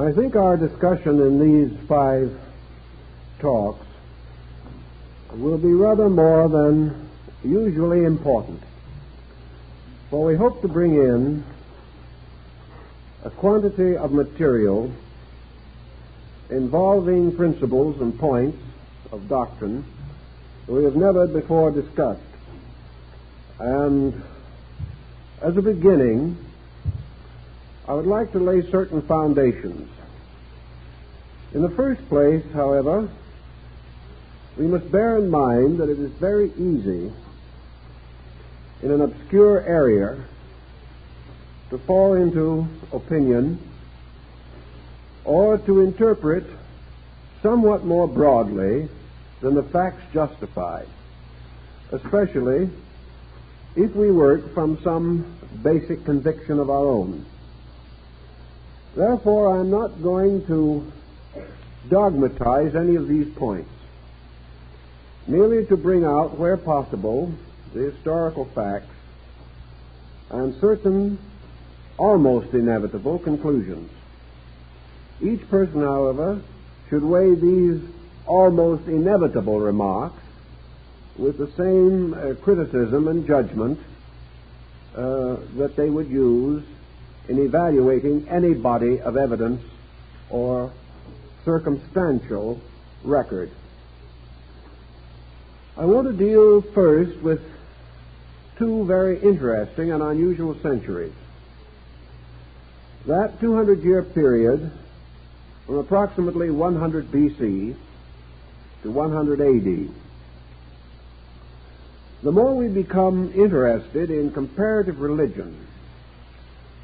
I think our discussion in these 5 talks will be rather more than usually important, for we hope to bring in a quantity of material involving principles and points of doctrine that we have never before discussed. And as a beginning, I would like to lay certain foundations. In the first place, however, we must bear in mind that it is very easy in an obscure area to fall into opinion or to interpret somewhat more broadly than the facts justify, especially if we work from some basic conviction of our own. Therefore, I am not going to dogmatize any of these points, merely to bring out, where possible, the historical facts and certain almost inevitable conclusions. Each person, however, should weigh these almost inevitable remarks with the same criticism and judgment that they would use in evaluating any body of evidence or circumstantial record. I want to deal first with 2 very interesting and unusual centuries. That 200-year period from approximately 100 B.C. to 100 A.D. The more we become interested in comparative religion,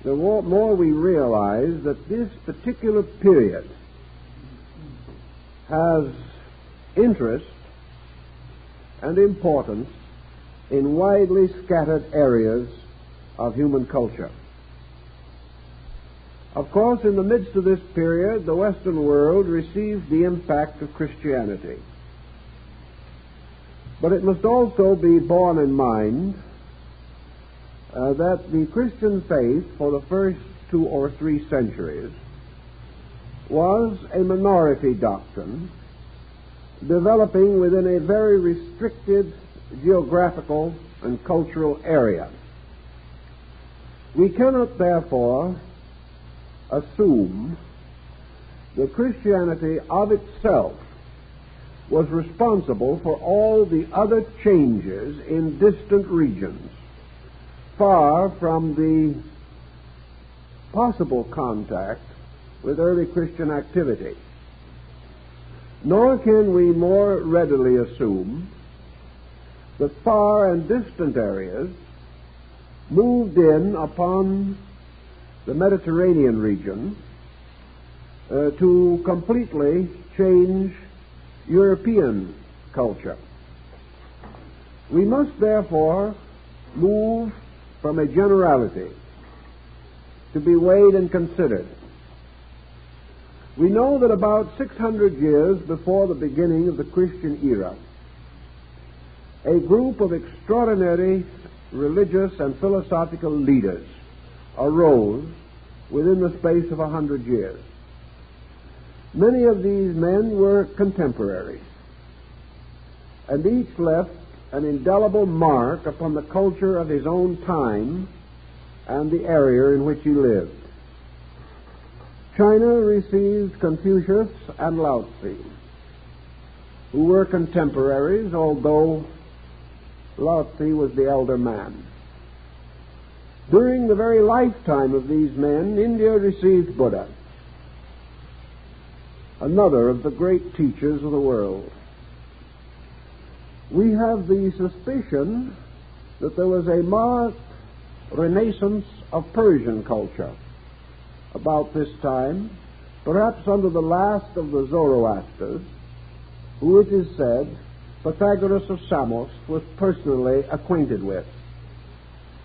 the more we realize that this particular period has interest and importance in widely scattered areas of human culture. Of course, in the midst of this period, the Western world received the impact of Christianity. But it must also be borne in mind that the Christian faith for the first 2 or 3 centuries was a minority doctrine developing within a very restricted geographical and cultural area. We cannot, therefore, assume that Christianity of itself was responsible for all the other changes in distant regions, far from the possible contact with early Christian activity. Nor can we more readily assume that far and distant areas moved in upon the Mediterranean region to completely change European culture. We must therefore move from a generality to be weighed and considered. We know that about 600 years before the beginning of the Christian era, a group of extraordinary religious and philosophical leaders arose within the space of 100 years. Many of these men were contemporaries, and each left an indelible mark upon the culture of his own time and the area in which he lived. China received Confucius and Lao Tzu, who were contemporaries, although Lao Tzu was the elder man. During the very lifetime of these men, India received Buddha, another of the great teachers of the world. We have the suspicion that there was a marked renaissance of Persian culture about this time, perhaps under the last of the Zoroasters, who, it is said, Pythagoras of Samos was personally acquainted with.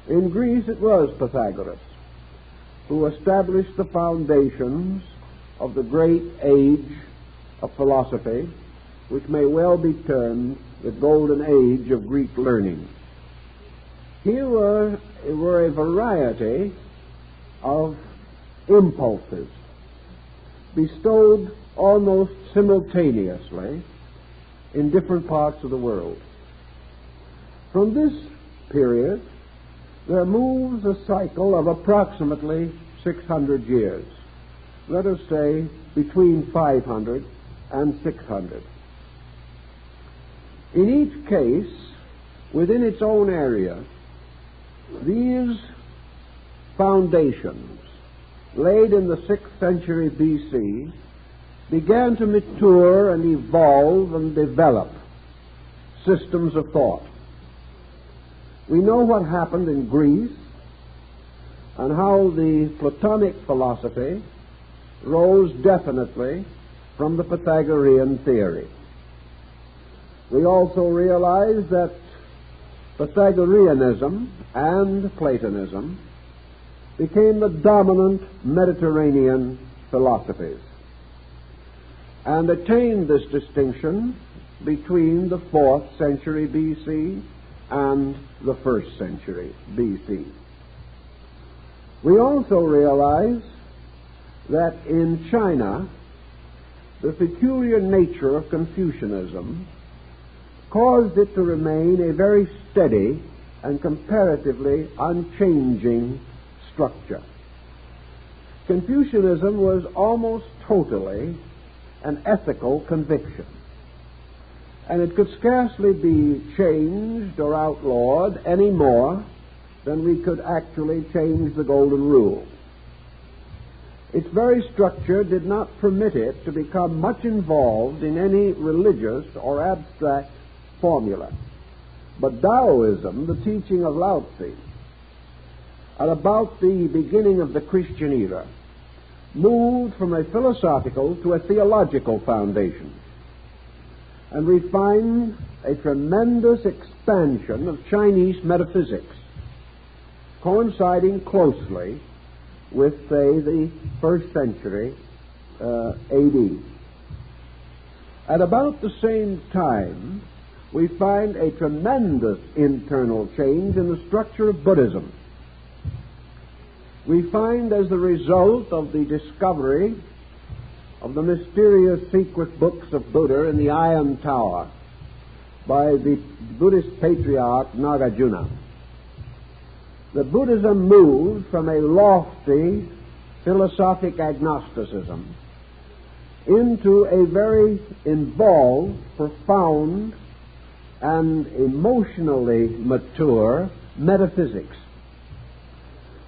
In Greece, it was Pythagoras who established the foundations of the great age of philosophy, which may well be termed the golden age of Greek learning. Here were a variety of impulses bestowed almost simultaneously in different parts of the world. From this period, there moves a cycle of approximately 600 years. Let us say between 500 and 600. In each case, within its own area, these foundations, laid in the 6th century B.C., began to mature and evolve and develop systems of thought. We know what happened in Greece and how the Platonic philosophy rose definitely from the Pythagorean theory. We also realize that Pythagoreanism and Platonism became the dominant Mediterranean philosophies and attained this distinction between the 4th century B.C. and the 1st century B.C. We also realize that in China, the peculiar nature of Confucianism caused it to remain a very steady and comparatively unchanging structure. Confucianism was almost totally an ethical conviction, and it could scarcely be changed or outlawed any more than we could actually change the Golden Rule. Its very structure did not permit it to become much involved in any religious or abstract formula. But Taoism, the teaching of Lao Tzu, at about the beginning of the Christian era, moved from a philosophical to a theological foundation. And we find a tremendous expansion of Chinese metaphysics, coinciding closely with, say, the 1st century A.D. At about the same time, we find a tremendous internal change in the structure of Buddhism. We find, as the result of the discovery of the mysterious secret books of Buddha in the Iron Tower by the Buddhist patriarch Nagarjuna, that Buddhism moved from a lofty philosophic agnosticism into a very involved, profound, and emotionally mature metaphysics,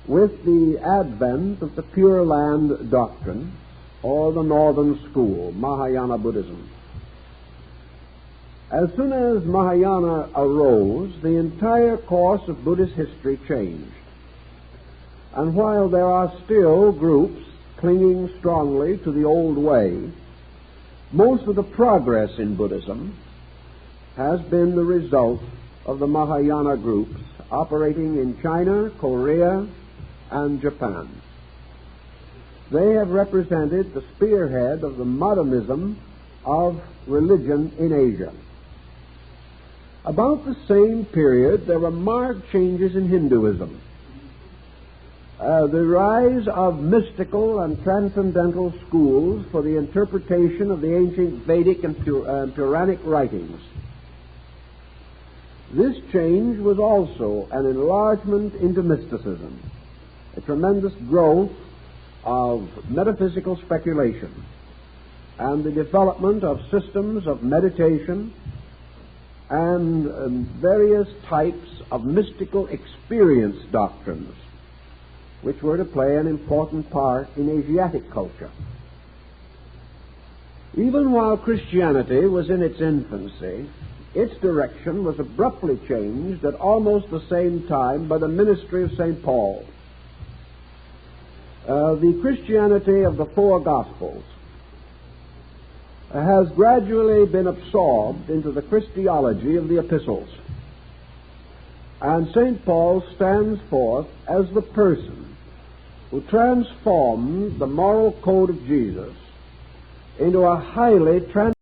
with the advent of the Pure Land doctrine, or the Northern School, Mahayana Buddhism. As soon as Mahayana arose, the entire course of Buddhist history changed. And while there are still groups clinging strongly to the old way, most of the progress in Buddhism has been the result of the Mahayana groups operating in China, Korea, and Japan. They have represented the spearhead of the modernism of religion in Asia. About the same period, there were marked changes in Hinduism. The rise of mystical and transcendental schools for the interpretation of the ancient Vedic and Puranic writings. This change was also an enlargement into mysticism, a tremendous growth of metaphysical speculation, and the development of systems of meditation and various types of mystical experience doctrines, which were to play an important part in Asiatic culture. Even while Christianity was in its infancy, its direction was abruptly changed at almost the same time by the ministry of St. Paul. The Christianity of the four Gospels has gradually been absorbed into the Christology of the epistles. And St. Paul stands forth as the person who transformed the moral code of Jesus into a highly